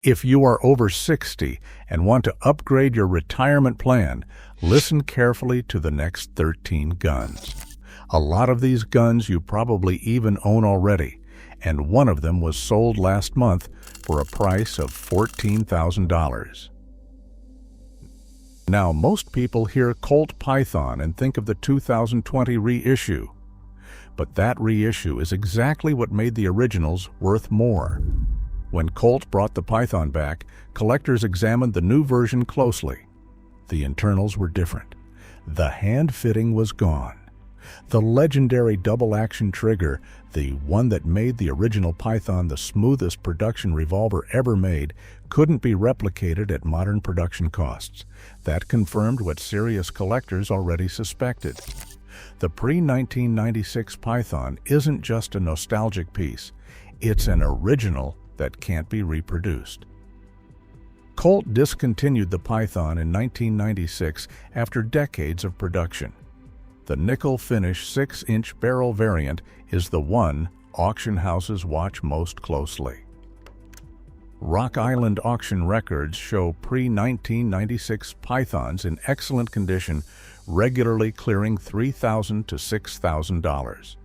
If you are over 60 and want to upgrade your retirement plan, listen carefully to the next 13 guns. A lot of these guns you probably even own already, and one of them was sold last month for a price of $14,000. Now, most people hear Colt Python and think of the 2020 reissue. But that reissue is exactly what made the originals worth more. When Colt brought the Python back, collectors examined the new version closely. The internals were different. The hand fitting was gone. The legendary double-action trigger, the one that made the original Python the smoothest production revolver ever made, couldn't be replicated at modern production costs. That confirmed what serious collectors already suspected. The pre-1996 Python isn't just a nostalgic piece. It's an original that can't be reproduced. Colt discontinued the Python in 1996 after decades of production. The nickel-finish 6-inch barrel variant is the one auction houses watch most closely. Rock Island auction records show pre-1996 Pythons in excellent condition, regularly clearing $3,000 to $6,000.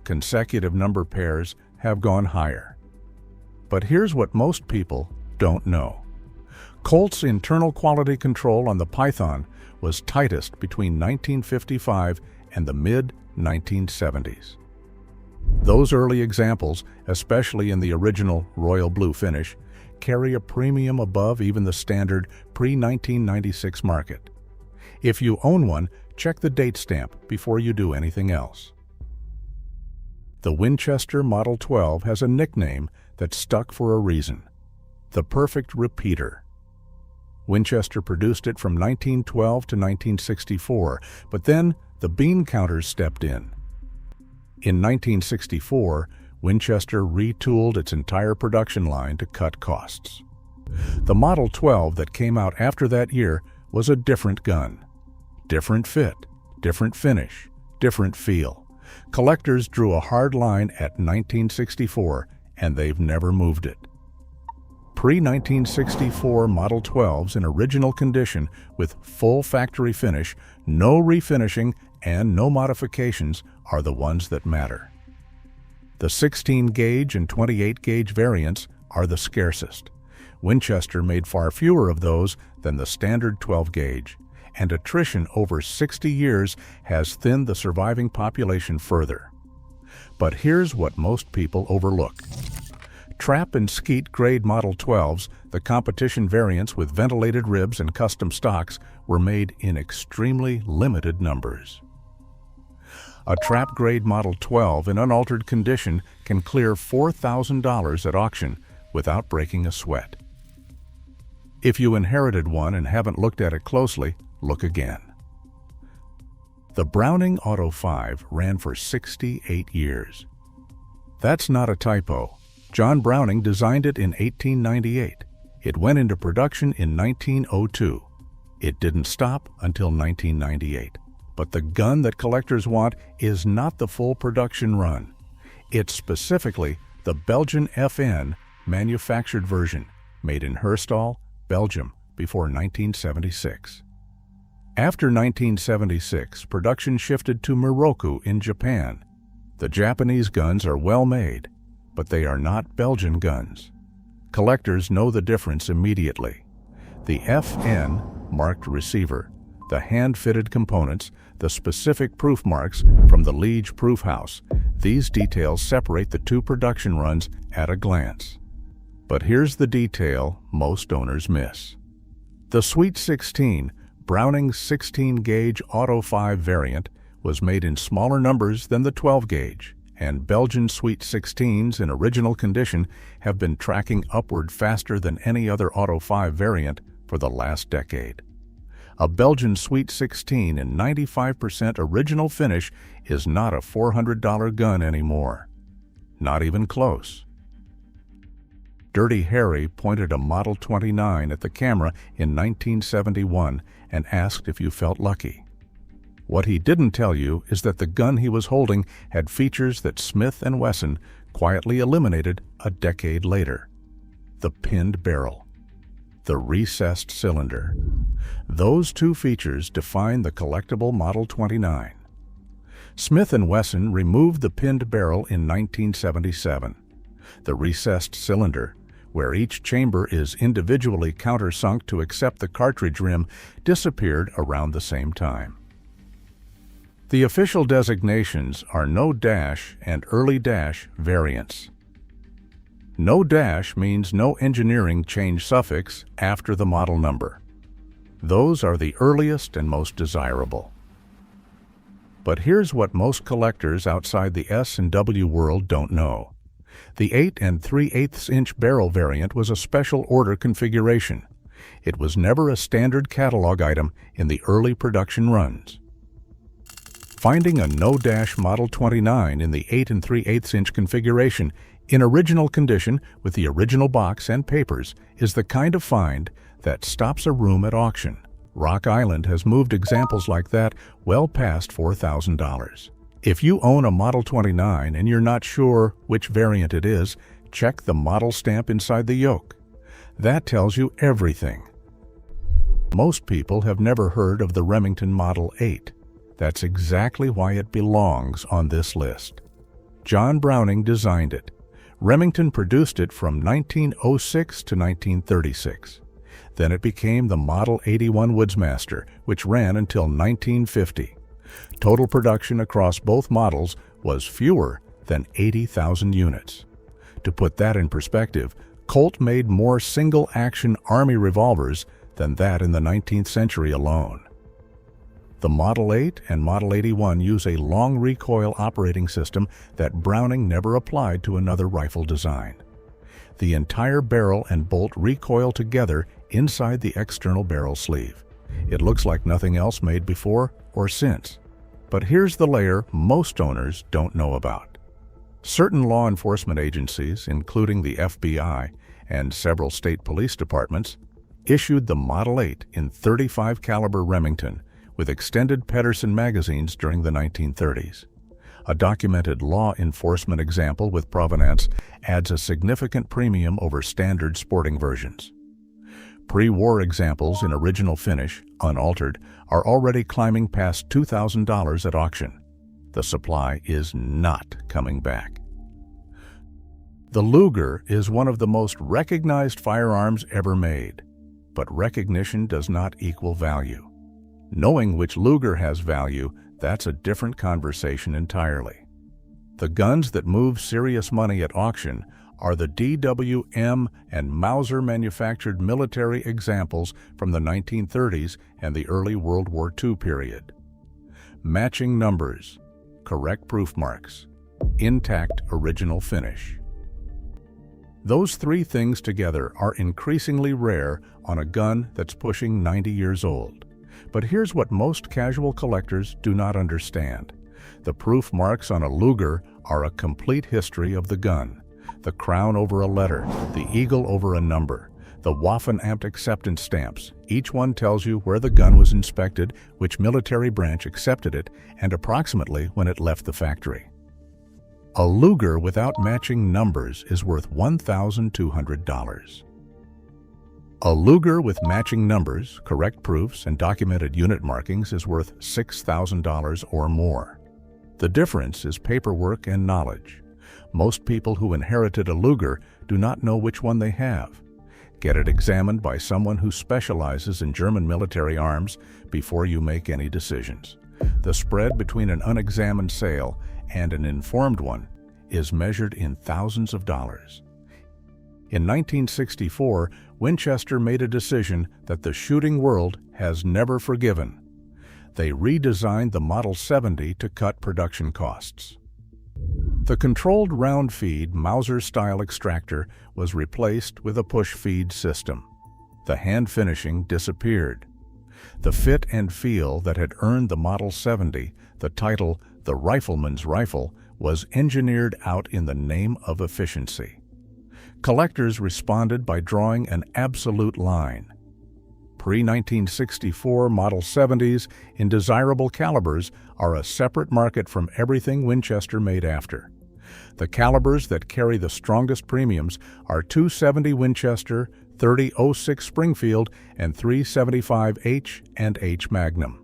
Consecutive number pairs have gone higher. But here's what most people don't know. Colt's internal quality control on the Python was tightest between 1955 and the mid-1970s. Those early examples, especially in the original royal blue finish, carry a premium above even the standard pre-1996 market. If you own one, check the date stamp before you do anything else. The Winchester Model 12 has a nickname that stuck for a reason: the perfect repeater. Winchester produced it from 1912 to 1964, but then the bean counters stepped in. In 1964, Winchester retooled its entire production line to cut costs. The Model 12 that came out after that year was a different gun. Different fit, different finish, different feel. Collectors drew a hard line at 1964, and they've never moved it. Pre-1964 Model 12s in original condition with full factory finish, no refinishing, and no modifications are the ones that matter. The 16-gauge and 28-gauge variants are the scarcest. Winchester made far fewer of those than the standard 12-gauge, and attrition over 60 years has thinned the surviving population further. But here's what most people overlook. Trap and Skeet grade Model 12s, the competition variants with ventilated ribs and custom stocks, were made in extremely limited numbers. A Trap grade Model 12 in unaltered condition can clear $4,000 at auction without breaking a sweat. If you inherited one and haven't looked at it closely, look again. The Browning Auto 5 ran for 68 years. That's not a typo. John Browning designed it in 1898. It went into production in 1902. It didn't stop until 1998. But the gun that collectors want is not the full production run. It's specifically the Belgian FN manufactured version, made in Herstal, Belgium, before 1976. After 1976, production shifted to Miroku in Japan. The Japanese guns are well made, but they are not Belgian guns. Collectors know the difference immediately. The FN marked receiver, the hand-fitted components, the specific proof marks from the Liege proof house. These details separate the two production runs at a glance. But here's the detail most owners miss. The Sweet 16, Browning's 16-gauge Auto 5 variant, was made in smaller numbers than the 12-gauge, and Belgian Sweet 16s in original condition have been tracking upward faster than any other Auto 5 variant for the last decade. A Belgian Sweet 16 in 95% original finish is not a $400 gun anymore. Not even close. Dirty Harry pointed a Model 29 at the camera in 1971 and asked if you felt lucky. What he didn't tell you is that the gun he was holding had features that Smith & Wesson quietly eliminated a decade later. the pinned barrel, the recessed cylinder. Those two features define the collectible Model 29. Smith & Wesson removed the pinned barrel in 1977. The recessed cylinder, where each chamber is individually countersunk to accept the cartridge rim, disappeared around the same time. The official designations are no dash and early dash variants. No dash means no engineering change suffix after the model number. Those are the earliest and most desirable. But here's what most collectors outside the S&W world don't know. The 8 3/8 inch barrel variant was a special order configuration. It was never a standard catalog item in the early production runs. Finding a no-dash Model 29 in the 8 3/8 inch configuration in original condition with the original box and papers is the kind of find that stops a room at auction. Rock Island has moved examples like that well past $4,000. If you own a Model 29 and you're not sure which variant it is, check the model stamp inside the yoke. That tells you everything. Most people have never heard of the Remington Model 8. That's exactly why it belongs on this list. John Browning designed it. Remington produced it from 1906 to 1936. Then it became the Model 81 Woodsmaster, which ran until 1950. Total production across both models was fewer than 80,000 units. To put that in perspective, Colt made more single-action Army revolvers than that in the 19th century alone. The Model 8 and Model 81 use a long recoil operating system that Browning never applied to another rifle design. The entire barrel and bolt recoil together inside the external barrel sleeve. It looks like nothing else made before or since. But here's the layer most owners don't know about. Certain law enforcement agencies, including the FBI and several state police departments, issued the Model 8 in .35 caliber Remington with extended Pedersen magazines during the 1930s. A documented law enforcement example with provenance adds a significant premium over standard sporting versions. Pre-war examples in original finish, unaltered, are already climbing past $2,000 at auction. The supply is not coming back. The Luger is one of the most recognized firearms ever made, but recognition does not equal value. Knowing which Luger has value, that's a different conversation entirely. The guns that move serious money at auction are the DWM and Mauser manufactured military examples from the 1930s and the early World War II period. Matching numbers, correct proof marks, intact original finish. Those three things together are increasingly rare on a gun that's pushing 90 years old. But here's what most casual collectors do not understand. The proof marks on a Luger are a complete history of the gun. The crown over a letter, the eagle over a number, the Waffen-Amt acceptance stamps. Each one tells you where the gun was inspected, which military branch accepted it, and approximately when it left the factory. A Luger without matching numbers is worth $1,200. A Luger with matching numbers, correct proofs, and documented unit markings is worth $6,000 or more. The difference is paperwork and knowledge. Most people who inherited a Luger do not know which one they have. Get it examined by someone who specializes in German military arms before you make any decisions. The spread between an unexamined sale and an informed one is measured in thousands of dollars. In 1964, Winchester made a decision that the shooting world has never forgiven. They redesigned the Model 70 to cut production costs. The controlled round feed Mauser-style extractor was replaced with a push-feed system. The hand finishing disappeared. The fit and feel that had earned the Model 70 the title "The Rifleman's Rifle" was engineered out in the name of efficiency. Collectors responded by drawing an absolute line. Pre-1964 Model 70s in desirable calibers are a separate market from everything Winchester made after. The calibers that carry the strongest premiums are .270 Winchester, .30-06 Springfield, and .375 H and H Magnum.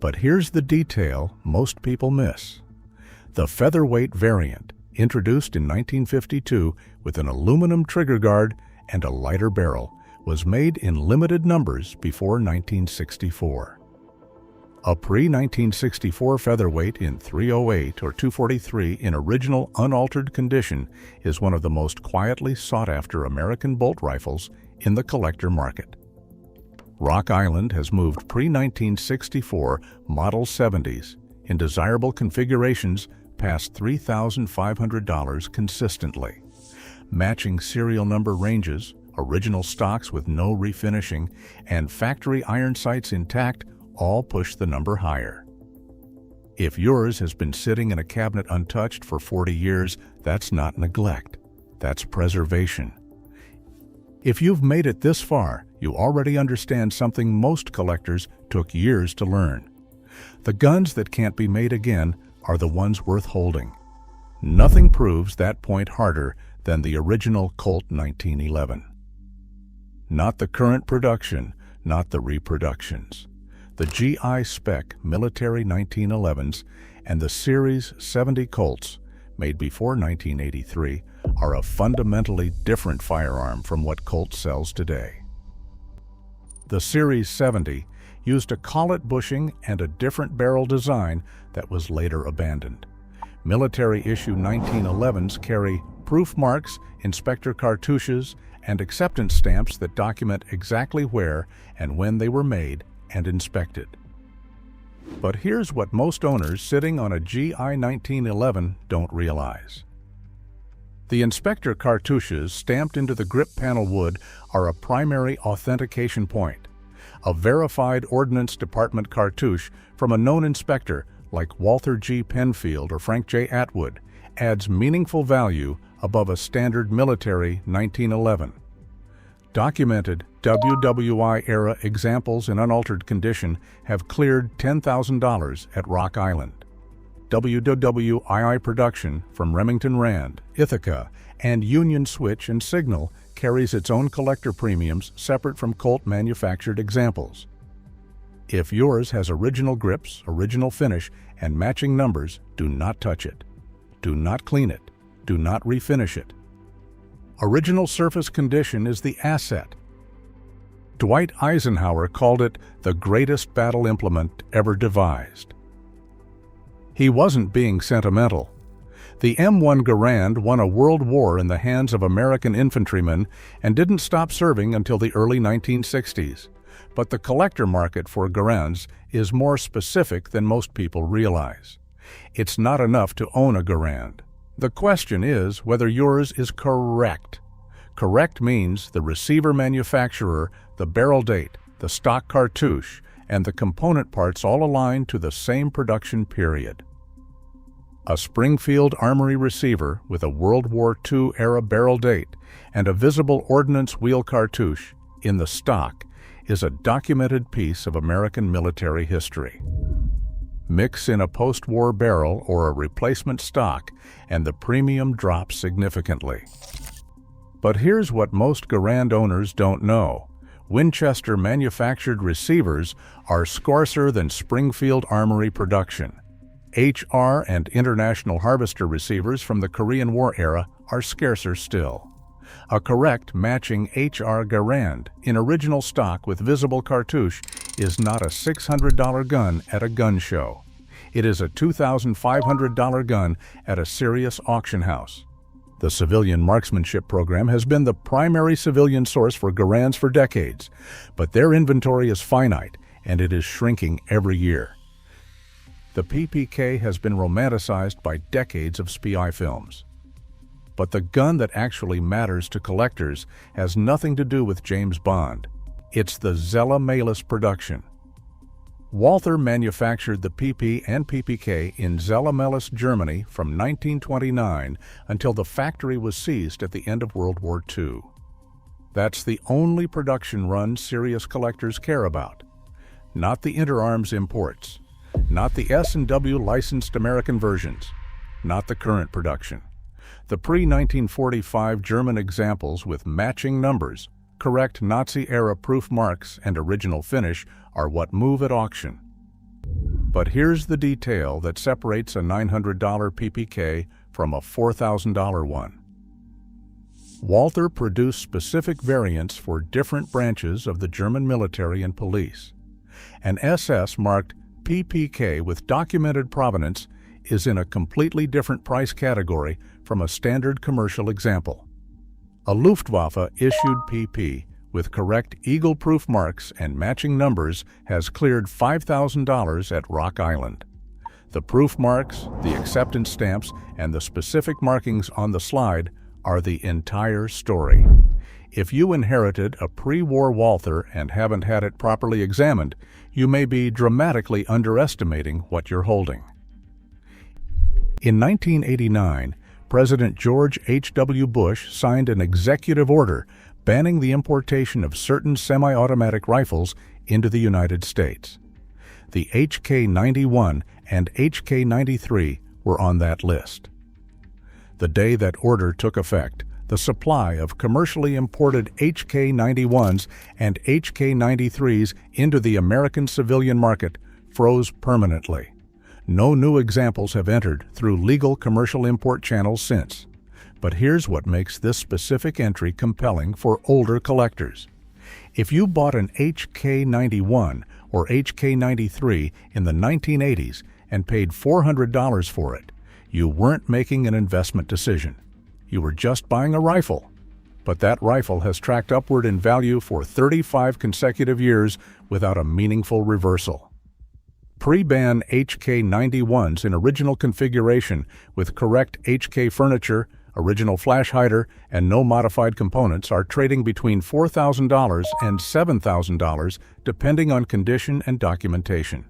But here's the detail most people miss. The featherweight variant, introduced in 1952 with an aluminum trigger guard and a lighter barrel, was made in limited numbers before 1964. A pre-1964 featherweight in .308 or .243 in original unaltered condition is one of the most quietly sought-after American bolt rifles in the collector market. Rock Island has moved pre-1964 Model 70s in desirable configurations past $3,500 consistently. Matching serial number ranges, original stocks with no refinishing, and factory iron sights intact all push the number higher. If yours has been sitting in a cabinet untouched for 40 years, that's not neglect, that's preservation. If you've made it this far, you already understand something most collectors took years to learn. The guns that can't be made again are the ones worth holding. Nothing proves that point harder than the original Colt 1911. Not the current production, not the reproductions. The GI spec military 1911s and the Series 70 Colts, made before 1983, are a fundamentally different firearm from what Colt sells today. The Series 70 used a collet bushing and a different barrel design that was later abandoned. Military-issue 1911s carry proof marks, inspector cartouches, and acceptance stamps that document exactly where and when they were made and inspected. But here's what most owners sitting on a GI 1911 don't realize. The inspector cartouches stamped into the grip panel wood are a primary authentication point. A verified Ordnance Department cartouche from a known inspector like Walther G. Penfield or Frank J. Atwood adds meaningful value above a standard military 1911. Documented WWI-era examples in unaltered condition have cleared $10,000 at Rock Island. WWII production from Remington Rand, Ithaca, and Union Switch and Signal carries its own collector premiums separate from Colt manufactured examples. If yours has original grips, original finish, and matching numbers, do not touch it. Do not clean it. Do not refinish it. Original surface condition is the asset. Dwight Eisenhower called it the greatest battle implement ever devised. He wasn't being sentimental. The M1 Garand won a world war in the hands of American infantrymen and didn't stop serving until the early 1960s. But the collector market for Garands is more specific than most people realize. It's not enough to own a Garand. The question is whether yours is correct. Correct means the receiver manufacturer, the barrel date, the stock cartouche, and the component parts all align to the same production period. A Springfield Armory receiver with a World War II-era barrel date and a visible ordnance wheel cartouche in the stock is a documented piece of American military history. Mix in a post-war barrel or a replacement stock, and the premium drops significantly. But here's what most Garand owners don't know. Winchester manufactured receivers are scarcer than Springfield Armory production. HR and International Harvester receivers from the Korean War era are scarcer still. A correct matching HR Garand in original stock with visible cartouche is not a $600 gun at a gun show. It is a $2,500 gun at a serious auction house. The civilian marksmanship program has been the primary civilian source for Garands for decades, but their inventory is finite and it is shrinking every year. The PPK has been romanticized by decades of spy films. But the gun that actually matters to collectors has nothing to do with James Bond. It's the Zella Malis production. Walther manufactured the PP and PPK in Zella Malis, Germany from 1929 until the factory was seized at the end of World War II. That's the only production run serious collectors care about. Not the Interarms imports. Not the S&W licensed American versions. not the current production. The pre-1945 German examples with matching numbers, correct Nazi-era proof marks, and original finish are what move at auction. But here's the detail that separates a $900 PPK from a $4,000 one. Walther produced specific variants for different branches of the German military and police. An SS marked PPK with documented provenance is in a completely different price category from a standard commercial example. A Luftwaffe issued PP with correct Eagle proof marks and matching numbers has cleared $5,000 at Rock Island. The proof marks, the acceptance stamps, and the specific markings on the slide are the entire story. If you inherited a pre-war Walther and haven't had it properly examined, you may be dramatically underestimating what you're holding. In 1989, President George H.W. Bush signed an executive order banning the importation of certain semi-automatic rifles into the United States. The HK91 and HK93 were on that list. The day that order took effect, the supply of commercially imported HK91s and HK93s into the American civilian market froze permanently. No new examples have entered through legal commercial import channels since. But here's what makes this specific entry compelling for older collectors. If you bought an HK91 or HK93 in the 1980s and paid $400 for it, you weren't making an investment decision. You were just buying a rifle. But that rifle has tracked upward in value for 35 consecutive years without a meaningful reversal. Pre-ban HK91s in original configuration with correct HK furniture, original flash hider, and no modified components are trading between $4,000 and $7,000 depending on condition and documentation.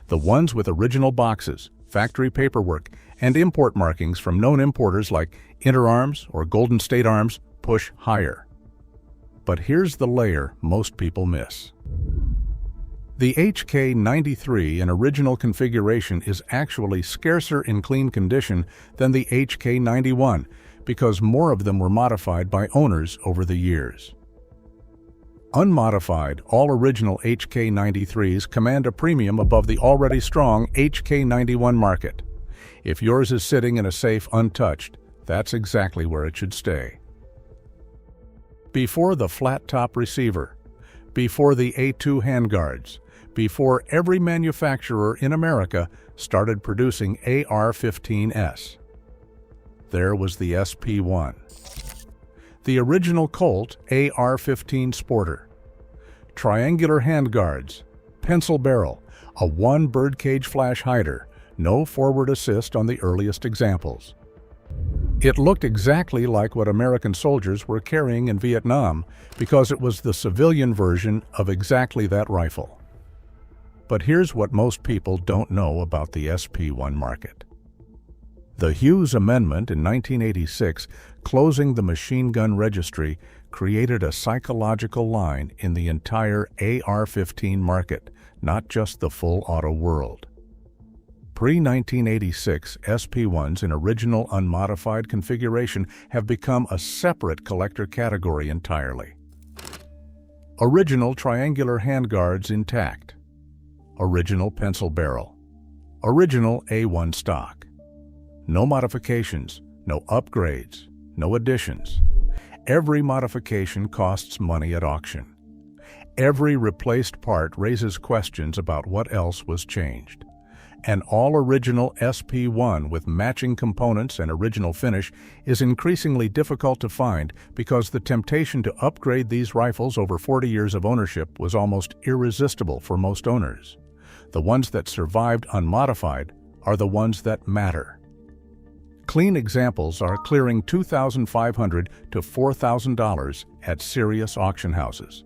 The ones with original boxes, factory paperwork, and import markings from known importers like Interarms or Golden State Arms push higher. But here's the layer most people miss. The HK93 in original configuration is actually scarcer in clean condition than the HK91 because more of them were modified by owners over the years. Unmodified, all-original HK93s command a premium above the already strong HK91 market. If yours is sitting in a safe untouched, that's exactly where it should stay. Before the flat-top receiver, before the A2 handguards, before every manufacturer in America started producing AR-15s. There was the SP1. The original Colt AR-15 Sporter. Triangular handguards, pencil barrel, a one birdcage flash hider, no forward assist on the earliest examples. It looked exactly like what American soldiers were carrying in Vietnam because it was the civilian version of exactly that rifle. But here's what most people don't know about the SP1 market. The Hughes Amendment in 1986, closing the machine gun registry, created a psychological line in the entire AR-15 market, not just the full auto world. Pre-1986 SP1s in original unmodified configuration have become a separate collector category entirely. Original triangular handguards intact. Original pencil barrel. Original A1 stock. No modifications, no upgrades, no additions. Every modification costs money at auction. Every replaced part raises questions about what else was changed. An all-original SP1 with matching components and original finish is increasingly difficult to find because the temptation to upgrade these rifles over 40 years of ownership was almost irresistible for most owners. The ones that survived unmodified are the ones that matter. Clean examples are clearing $2,500 to $4,000 at serious auction houses.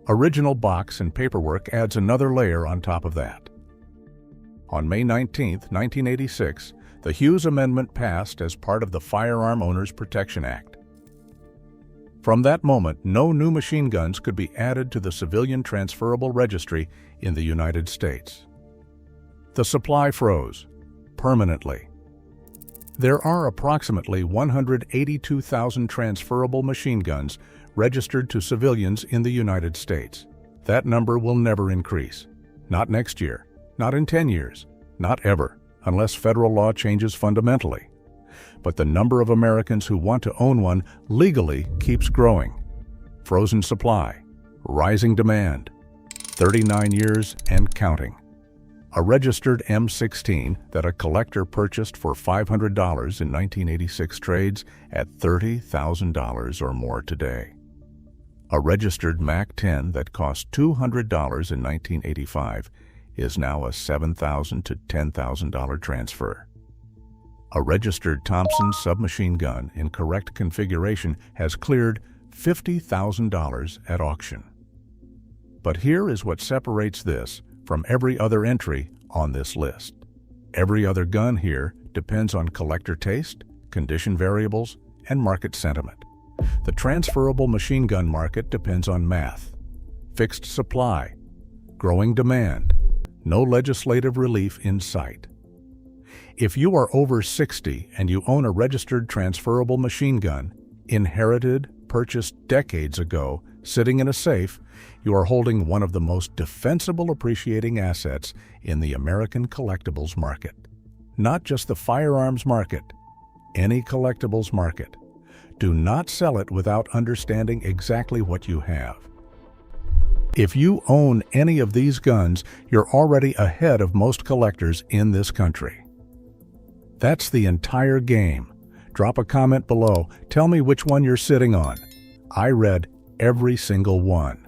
Original box and paperwork adds another layer on top of that. On May 19, 1986, the Hughes Amendment passed as part of the Firearm Owners Protection Act. From that moment, no new machine guns could be added to the Civilian Transferable Registry in the United States. The supply froze, permanently. There are approximately 182,000 transferable machine guns registered to civilians in the United States. That number will never increase. Not next year, not in 10 years, not ever, unless federal law changes fundamentally. But the number of Americans who want to own one legally keeps growing. Frozen supply, rising demand, 39 years and counting. A registered M16 that a collector purchased for $500 in 1986 trades at $30,000 or more today. A registered MAC-10 that cost $200 in 1985 is now a $7,000 to $10,000 transfer. A registered Thompson submachine gun in correct configuration has cleared $50,000 at auction. But here is what separates this from every other entry on this list. Every other gun here depends on collector taste, condition variables, and market sentiment. The transferable machine gun market depends on math, fixed supply, growing demand, no legislative relief in sight. If you are over 60 and you own a registered transferable machine gun, inherited, purchased decades ago, sitting in a safe, you are holding one of the most defensible appreciating assets in the American collectibles market. Not just the firearms market, any collectibles market. Do not sell it without understanding exactly what you have. If you own any of these guns, you're already ahead of most collectors in this country. That's the entire game. Drop a comment below. Tell me which one you're sitting on. I read every single one.